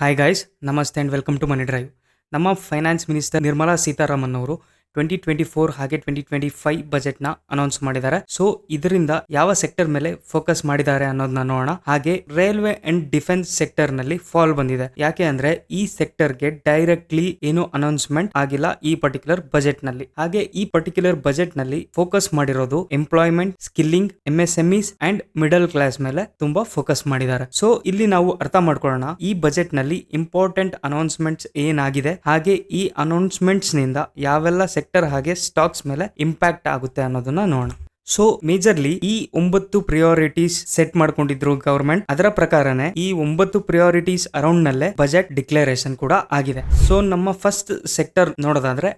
Hi guys, ನಮಸ್ತೆ and welcome to money drive. ನಮ್ಮ finance minister Nirmala Sitharaman ಅವರು 2024 ಹಾಗೆ 2025 ಬಜೆಟ್ನ ಅನೌನ್ಸ್ ಮಾಡಿದ್ದಾರೆ. ಸೊ ಇದರಿಂದ ಯಾವ ಸೆಕ್ಟರ್ ಮೇಲೆ ಫೋಕಸ್ ಮಾಡಿದ್ದಾರೆ ಅನ್ನೋದನ್ನ ನೋಡೋಣ. ಹಾಗೆ ರೈಲ್ವೆ ಅಂಡ್ ಡಿಫೆನ್ಸ್ ಸೆಕ್ಟರ್ ನಲ್ಲಿ ಫಾಲ್ ಬಂದಿದೆ. ಯಾಕೆ ಅಂದ್ರೆ ಈ ಸೆಕ್ಟರ್ಗೆ ಡೈರೆಕ್ಟ್ಲಿ ಏನು ಅನೌನ್ಸ್ಮೆಂಟ್ ಆಗಿಲ್ಲ ಈ ಪರ್ಟಿಕ್ಯುಲರ್ ಬಜೆಟ್ ನಲ್ಲಿ. ಹಾಗೆ ಈ ಪರ್ಟಿಕ್ಯುಲರ್ ಬಜೆಟ್ ನಲ್ಲಿ ಫೋಕಸ್ ಮಾಡಿರೋದು employment, skilling, MSMEs and middle class ಮೇಲೆ ತುಂಬಾ ಫೋಕಸ್ ಮಾಡಿದ್ದಾರೆ. ಸೊ ಇಲ್ಲಿ ನಾವು ಅರ್ಥ ಮಾಡ್ಕೊಳ್ಳೋಣ ಈ ಬಜೆಟ್ ನಲ್ಲಿ ಇಂಪಾರ್ಟೆಂಟ್ ಅನೌನ್ಸ್ಮೆಂಟ್ಸ್ ಏನಾಗಿದೆ, ಹಾಗೆ ಈ ಅನೌನ್ಸ್ಮೆಂಟ್ಸ್ ನಿಂದ ಯಾವೆಲ್ಲ ಸೆಕ್ಟರ್ ಹಾಗೆ ಸ್ಟಾಕ್ಸ್ ಮೇಲೆ ಇಂಪ್ಯಾಕ್ಟ್ ಆಗುತ್ತೆ ಅನ್ನೋದನ್ನ ನೋಡೋಣ. ಸೊ ಮೇಜರ್ಲಿ ಈ 9 ಪ್ರಿಯಾರಿಟೀಸ್ ಸೆಟ್ ಮಾಡ್ಕೊಂಡಿದ್ರು ಗವರ್ಮೆಂಟ್. ಅದರ ಪ್ರಕಾರನೇ ಈ 9 ಪ್ರಿಯಾರಿಟೀಸ್ ಅರೌಂಡ್ ನಲ್ಲೇ ಬಜೆಟ್ ಡಿಕ್ಲರೇಷನ್ ಕೂಡ ಆಗಿದೆ. ಸೊ ನಮ್ಮ ಫಸ್ಟ್ ಸೆಕ್ಟರ್ ನೋಡೋದಾದ್ರೆ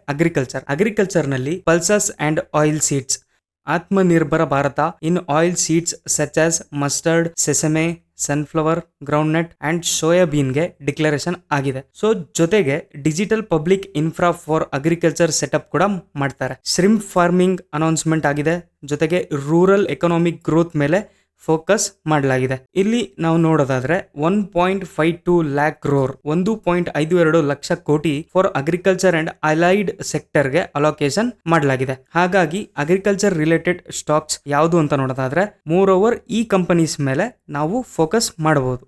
ಅಗ್ರಿಕಲ್ಚರ್ ನಲ್ಲಿ pulses and oil seeds, Atmanirbhar Bharat in oil seeds such as mustard, sesame, sunflower, groundnut and soybean ಗೆ ಡಿಕ್ಲರೇಷನ್ ಆಗಿದೆ. ಸೊ ಜೊತೆಗೆ digital public infra for agriculture setup ಕೂಡ ಮಾಡ್ತಾರೆ. ಶ್ರಿಂಪ್ ಫಾರ್ಮಿಂಗ್ ಅನೌನ್ಸ್ಮೆಂಟ್ ಆಗಿದೆ. ಜೊತೆಗೆ ರೂರಲ್ ಎಕನಾಮಿಕ್ ಗ್ರೋತ್ ಮೇಲೆ ಫೋಕಸ್ ಮಾಡಲಾಗಿದೆ. ಇಲ್ಲಿ ನಾವು ನೋಡೋದಾದ್ರೆ 1.52 lakh crore 1.52 ಲಕ್ಷ ಕೋಟಿ for agriculture and allied sector ಗೆ ಅಲೋಕೇಶನ್ ಮಾಡಲಾಗಿದೆ. ಹಾಗಾಗಿ ಅಗ್ರಿಕಲ್ಚರ್ ರಿಲೇಟೆಡ್ ಸ್ಟಾಕ್ಸ್ ಯಾವುದು ಅಂತ ನೋಡೋದಾದ್ರೆ ಮೋರ್ ಓವರ್ ಈ ಕಂಪನೀಸ್ ಮೇಲೆ ನಾವು ಫೋಕಸ್ ಮಾಡಬಹುದು.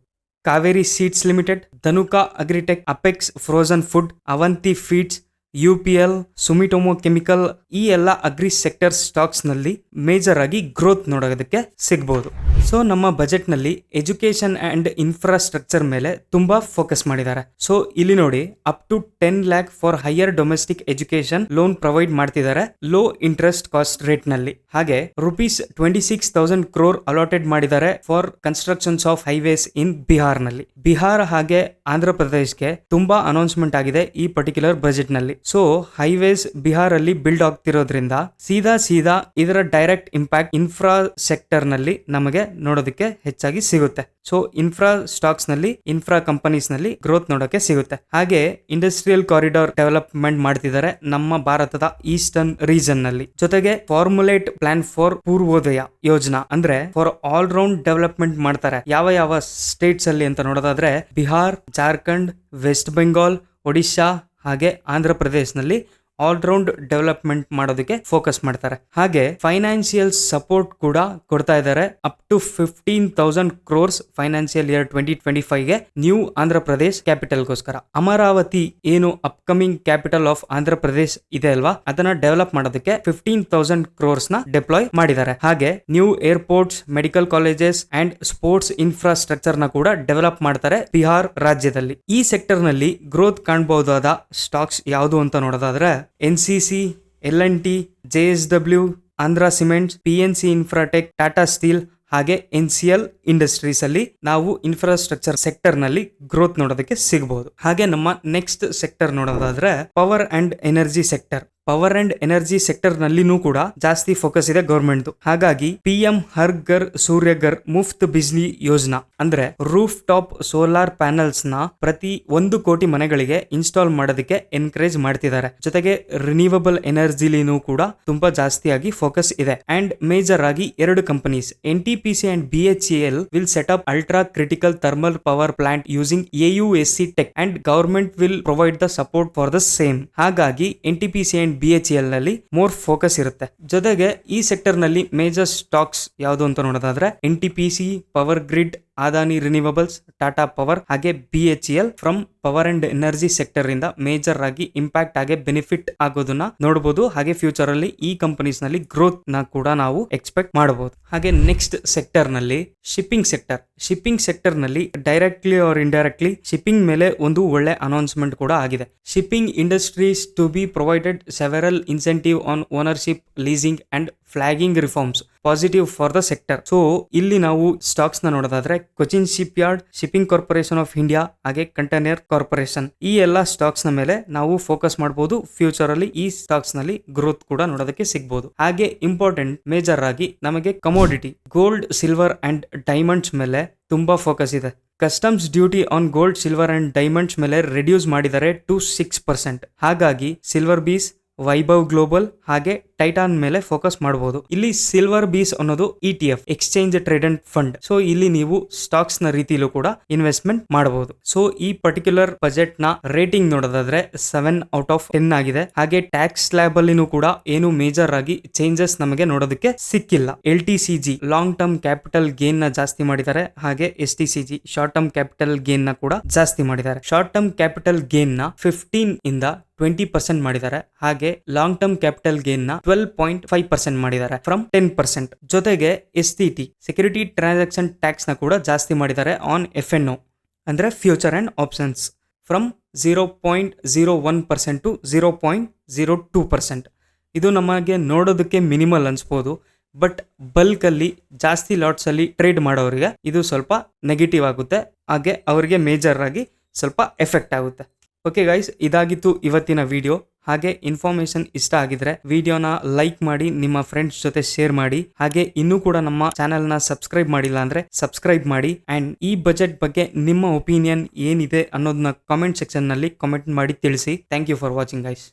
Kaveri seeds limited, Dhanuka agritech, apex frozen food, Avanti feeds, UPL, Sumitomo chemical, ಈ ಎಲ್ಲ ಅಗ್ರಿ ಸೆಕ್ಟರ್ ಸ್ಟಾಕ್ಸ್ ನಲ್ಲಿ ಮೇಜರ್ ಆಗಿ ಗ್ರೋತ್ ನೋಡೋದಕ್ಕೆ ಸಿಗಬಹುದು. ಸೊ ನಮ್ಮ ಬಜೆಟ್ ನಲ್ಲಿ ಎಜುಕೇಶನ್ ಅಂಡ್ ಇನ್ಫ್ರಾಸ್ಟ್ರಕ್ಚರ್ ಮೇಲೆ ತುಂಬಾ ಫೋಕಸ್ ಮಾಡಿದ್ದಾರೆ. ಸೊ ಇಲ್ಲಿ ನೋಡಿ up to 10 lakh for higher domestic education loan provide ಮಾಡ್ತಿದ್ದಾರೆ ಲೋ ಇಂಟ್ರೆಸ್ಟ್ ಕಾಸ್ಟ್ ರೇಟ್ ನಲ್ಲಿ. ಹಾಗೆ ₹26,000 crore ಅಲಾಟೆಡ್ ಮಾಡಿದ್ದಾರೆ for constructions of highways in Bihar ನಲ್ಲಿ. ಬಿಹಾರ ಹಾಗೆ ಆಂಧ್ರ ಪ್ರದೇಶ್ಗೆ ತುಂಬಾ ಅನೌನ್ಸ್ಮೆಂಟ್ ಆಗಿದೆ ಈ ಪರ್ಟಿಕ್ಯುಲರ್ ಬಜೆಟ್ ನಲ್ಲಿ. ಸೊ ಹೈವೇಸ್ ಬಿಹಾರ್ ಅಲ್ಲಿ ಬಿಲ್ಡ್ ಆಗ್ತಿರೋದ್ರಿಂದ ಸೀದಾ ಇದರ ಡೈರೆಕ್ಟ್ ಇಂಪ್ಯಾಕ್ಟ್ ಇನ್ಫ್ರಾ ಸೆಕ್ಟರ್ ನಲ್ಲಿ ನಮಗೆ ನೋಡೋದಕ್ಕೆ ಹೆಚ್ಚಾಗಿ ಸಿಗುತ್ತೆ. ಸೊ ಇನ್ಫ್ರಾ ಸ್ಟಾಕ್ಸ್ ನಲ್ಲಿ, ಇನ್ಫ್ರಾ ಕಂಪನೀಸ್ ನಲ್ಲಿ ಗ್ರೋತ್ ನೋಡೋಕೆ ಸಿಗುತ್ತೆ. ಹಾಗೆ ಇಂಡಸ್ಟ್ರಿಯಲ್ ಕಾರಿಡಾರ್ ಡೆವಲಪ್ಮೆಂಟ್ ಮಾಡ್ತಿದ್ದಾರೆ ನಮ್ಮ ಭಾರತದ ಈಸ್ಟರ್ನ್ ರೀಜನ್ ನಲ್ಲಿ. ಜೊತೆಗೆ ಫಾರ್ಮುಲೇಟ್ ಪ್ಲಾನ್ ಫಾರ್ ಪೂರ್ವೋದಯ ಯೋಜನಾ, ಅಂದ್ರೆ ಫಾರ್ ಆಲ್ ರೌಂಡ್ ಡೆವಲಪ್ಮೆಂಟ್ ಮಾಡ್ತಾರೆ. ಯಾವ ಸ್ಟೇಟ್ಸ್ ಅಲ್ಲಿ ಅಂತ ನೋಡೋದಾದ್ರೆ ಬಿಹಾರ್, ಜಾರ್ಖಂಡ್, ವೆಸ್ಟ್ ಬೆಂಗಾಲ್, ಒಡಿಶಾ ಹಾಗೆ ಆಂಧ್ರ ಪ್ರದೇಶ್ ನಲ್ಲಿ ಆಲ್ ರೌಂಡ್ ಡೆವಲಪ್ಮೆಂಟ್ ಮಾಡೋದಕ್ಕೆ ಫೋಕಸ್ ಮಾಡ್ತಾರೆ. ಹಾಗೆ ಫೈನಾನ್ಸಿಯಲ್ ಸಪೋರ್ಟ್ ಕೂಡ ಕೊಡ್ತಾ ಇದ್ದಾರೆ up to 15,000 crores financial year 2025 ಗೆ ನ್ಯೂ ಆಂಧ್ರ ಪ್ರದೇಶ್ ಕ್ಯಾಪಿಟಲ್ಗೋಸ್ಕರ. ಅಮರಾವತಿ ಏನು upcoming capital of Andhra Pradesh ಇದೆ ಅಲ್ವಾ, ಅದನ್ನ ಡೆವಲಪ್ ಮಾಡೋದಕ್ಕೆ 15,000 crores ನ ಡಿಪ್ಲಾಯ್ ಮಾಡಿದ್ದಾರೆ. ಹಾಗೆ new airports, medical colleges and sports infrastructure ನ ಕೂಡ ಡೆವಲಪ್ ಮಾಡ್ತಾರೆ ಬಿಹಾರ್ ರಾಜ್ಯದಲ್ಲಿ. ಈ ಸೆಕ್ಟರ್ ನಲ್ಲಿ ಗ್ರೋತ್ ಕಾಣಬಹುದಾದ ಸ್ಟಾಕ್ಸ್ ಯಾವುದು ಅಂತ ನೋಡೋದಾದ್ರೆ NCC, L&T, JSW, Andhra cements, PNC Infratech, Tata steel ಹಾಗೆ NCL ಇಂಡಸ್ಟ್ರೀಸ್ ಅಲ್ಲಿ ನಾವು ಇನ್ಫ್ರಾಸ್ಟ್ರಕ್ಚರ್ ಸೆಕ್ಟರ್ ನಲ್ಲಿ ಗ್ರೋತ್ ನೋಡೋದಕ್ಕೆ ಸಿಗಬಹುದು. ಹಾಗೆ ನಮ್ಮ ನೆಕ್ಸ್ಟ್ ಸೆಕ್ಟರ್ ನೋಡೋದಾದ್ರೆ power and energy sector. Power and energy sector ನಲ್ಲಿನೂ ಕೂಡ ಜಾಸ್ತಿ ಫೋಕಸ್ ಇದೆ ಗವರ್ಮೆಂಟ್. ಹಾಗಾಗಿ PM ಹರ್ ಘರ್ ಸೂರ್ಯ ಘರ್ ಮುಫ್ತ್ ಬಿಜ್ಲಿ ಯೋಜನಾ, ಅಂದ್ರೆ ರೂಫ್ ಟಾಪ್ ಸೋಲಾರ್ ಪ್ಯಾನಲ್ಸ್ ನ ಪ್ರತಿ 1 ಕೋಟಿ ಮನೆಗಳಿಗೆ ಇನ್ಸ್ಟಾಲ್ ಮಾಡೋದಕ್ಕೆ ಎನ್ಕರೇಜ್ ಮಾಡ್ತಿದ್ದಾರೆ. ಜೊತೆಗೆ ರಿನ್ಯೂವಬಲ್ ಎನರ್ಜಿಲಿನೂ ಕೂಡ ತುಂಬಾ ಜಾಸ್ತಿಯಾಗಿ ಫೋಕಸ್ ಇದೆ. ಅಂಡ್ ಮೇಜರ್ ಆಗಿ 2 companies NTPC and BHEL will set up ultra critical thermal power plant using AUSC tech and government will provide the support for the same. ಹಾಗಾಗಿ NTPC and BHEL ನಲ್ಲಿ more focus ಇರುತ್ತೆ. ಜೊತೆಗೆ ಈ sector ನಲ್ಲಿ major stocks ಯಾವುದು ಅಂತ ನೋಡೋದಾದ್ರೆ NTPC, power grid, Adani ರಿನ್ಯೂವಬಲ್ಸ್, Tata power ಹಾಗೆ BHEL from power and energy sector ಇಂದ ಮೇಜರ್ ಆಗಿ ಇಂಪ್ಯಾಕ್ಟ್ ಆಗಿ ಬೆನಿಫಿಟ್ ಆಗೋದನ್ನ ನೋಡಬಹುದು. ಹಾಗೆ ಫ್ಯೂಚರ್ ಅಲ್ಲಿ ಈ ಕಂಪನೀಸ್ ನಲ್ಲಿ ಗ್ರೋತ್ ನ ಕೂಡ ನಾವು ಎಕ್ಸ್ಪೆಕ್ಟ್ ಮಾಡಬಹುದು. ಹಾಗೆ ನೆಕ್ಸ್ಟ್ ಸೆಕ್ಟರ್ ನಲ್ಲಿ ಶಿಪ್ಪಿಂಗ್ ಸೆಕ್ಟರ್ ನಲ್ಲಿ ಡೈರೆಕ್ಟ್ಲಿ ಆರ್ ಇಂಡೈರೆಕ್ಟ್ಲಿ ಶಿಪ್ಪಿಂಗ್ ಮೇಲೆ ಒಂದು ಒಳ್ಳೆ ಅನೌನ್ಸ್ಮೆಂಟ್ ಕೂಡ ಆಗಿದೆ. Shipping industries to be provided several incentive on ownership, leasing and flagging reforms positive for the sector. So ಇಲ್ಲಿ ನಾವು ಸ್ಟಾಕ್ಸ್ ನ ನೋಡೋದಾದ್ರೆ Cochin shipyard, shipping corporation of India ಹಾಗೆ ಕಂಟೈನರ್ ಕಾರ್ಪೊರೇಷನ್, ಈ ಎಲ್ಲಾ ಸ್ಟಾಕ್ಸ್ ನ ಮೇಲೆ ನಾವು ಫೋಕಸ್ ಮಾಡಬಹುದು. ಫ್ಯೂಚರ್ ಅಲ್ಲಿ ಈ ಸ್ಟಾಕ್ಸ್ ನಲ್ಲಿ ಗ್ರೋತ್ ಕೂಡ ನೋಡೋದಕ್ಕೆ ಸಿಗಬಹುದು. ಹಾಗೆ ಇಂಪಾರ್ಟೆಂಟ್ ಮೇಜರ್ ಆಗಿ ನಮಗೆ commodity gold, silver and diamonds ಮೇಲೆ ತುಂಬಾ ಫೋಕಸ್ ಇದೆ. Customs duty on gold, silver and diamonds ಮೇಲೆ ರಿಡ್ಯೂಸ್ ಮಾಡಿದ್ದಾರೆ to 6%. ಹಾಗಾಗಿ ಸಿಲ್ವರ್ ಬೀಸ್, ವೈಭವ್ ಗ್ಲೋಬಲ್ ಹಾಗೆ ಟೈಟಾನ್ ಮೇಲೆ ಫೋಕಸ್ ಮಾಡಬಹುದು. ಇಲ್ಲಿ ಸಿಲ್ವರ್ ಬೀಸ್ ಅನ್ನೋದು ETF exchange traded fund. So ಇಲ್ಲಿ ನೀವು ಸ್ಟಾಕ್ಸ್ ನ ರೀತಿಲೂ ಕೂಡ ಇನ್ವೆಸ್ಟ್ಮೆಂಟ್ ಮಾಡಬಹುದು. ಸೊ ಈ ಪರ್ಟಿಕ್ಯುಲರ್ ಬಜೆಟ್ ನ ರೇಟಿಂಗ್ ನೋಡೋದಾದ್ರೆ 7/10 ಆಗಿದೆ. ಹಾಗೆ ಟ್ಯಾಕ್ಸ್ ಸ್ಲ್ಯಾಬ್ ಅಲ್ಲಿನೂ ಕೂಡ ಏನು ಮೇಜರ್ ಆಗಿ ಚೇಂಜಸ್ ನಮಗೆ ನೋಡೋದಕ್ಕೆ ಸಿಕ್ಕಿಲ್ಲ. LTCG long term capital gain ನ ಜಾಸ್ತಿ ಮಾಡಿದ್ದಾರೆ. ಹಾಗೆ STCG short term capital gain ನ ಕೂಡ ಜಾಸ್ತಿ ಮಾಡಿದ್ದಾರೆ. ಶಾರ್ಟ್ ಟರ್ಮ್ ಕ್ಯಾಪಿಟಲ್ ಗೇನ್ ನ 15 ಇಂದ 20% ಮಾಡಿದ್ದಾರೆ. ಹಾಗೆ ಲಾಂಗ್ ಟರ್ಮ್ ಕ್ಯಾಪಿಟಲ್ ಗೇನ್ ನ 12.5% ಮಾಡಿದ್ದಾರೆ ಫ್ರಮ್ 10%. ಜೊತೆಗೆ STT ಸೆಕ್ಯೂರಿಟಿ ಟ್ರಾನ್ಸಾಕ್ಷನ್ ಟ್ಯಾಕ್ಸ್ ನ ಕೂಡ ಜಾಸ್ತಿ ಮಾಡಿದ್ದಾರೆ ಆನ್ FNO ಅಂದ್ರೆ future and options from 0.01% to 0.02%. ಇದು ನಮಗೆ ನೋಡೋದಕ್ಕೆ ಮಿನಿಮಲ್ ಅನ್ಸ್ಬೋದು, ಬಟ್ ಬಲ್ಕ್ ಅಲ್ಲಿ ಜಾಸ್ತಿ ಲಾಟ್ಸ್ ಅಲ್ಲಿ ಟ್ರೇಡ್ ಮಾಡೋರಿಗೆ ಇದು ಸ್ವಲ್ಪ ನೆಗೆಟಿವ್ ಆಗುತ್ತೆ. ಹಾಗೆ ಅವರಿಗೆ ಮೇಜರ್ ಆಗಿ ಸ್ವಲ್ಪ ಎಫೆಕ್ಟ್ ಆಗುತ್ತೆ. ಓಕೆ ಗೈಸ್, ಇದಾಗಿತ್ತು ಇವತ್ತಿನ ವಿಡಿಯೋ. ಹಾಗೆ ಇನ್ಫಾರ್ಮೇಶನ್ ಇಷ್ಟ ಆಗಿದ್ರೆ ವಿಡಿಯೋನ ಲೈಕ್ ಮಾಡಿ, ನಿಮ್ಮ ಫ್ರೆಂಡ್ಸ್ ಜೊತೆ ಶೇರ್ ಮಾಡಿ. ಹಾಗೆ ಇನ್ನೂ ಕೂಡ ನಮ್ಮ ಚಾನೆಲ್ ನ ಸಬ್ಸ್ಕ್ರೈಬ್ ಮಾಡಿಲ್ಲ ಅಂದ್ರೆ ಸಬ್ಸ್ಕ್ರೈಬ್ ಮಾಡಿ. ಅಂಡ್ ಈ ಬಜೆಟ್ ಬಗ್ಗೆ ನಿಮ್ಮ ಒಪಿನಿಯನ್ ಏನಿದೆ ಅನ್ನೋದನ್ನ ಕಾಮೆಂಟ್ ಸೆಕ್ಷನ್ ನಲ್ಲಿ ಕಾಮೆಂಟ್ ಮಾಡಿ ತಿಳಿಸಿ. Thank you for watching guys.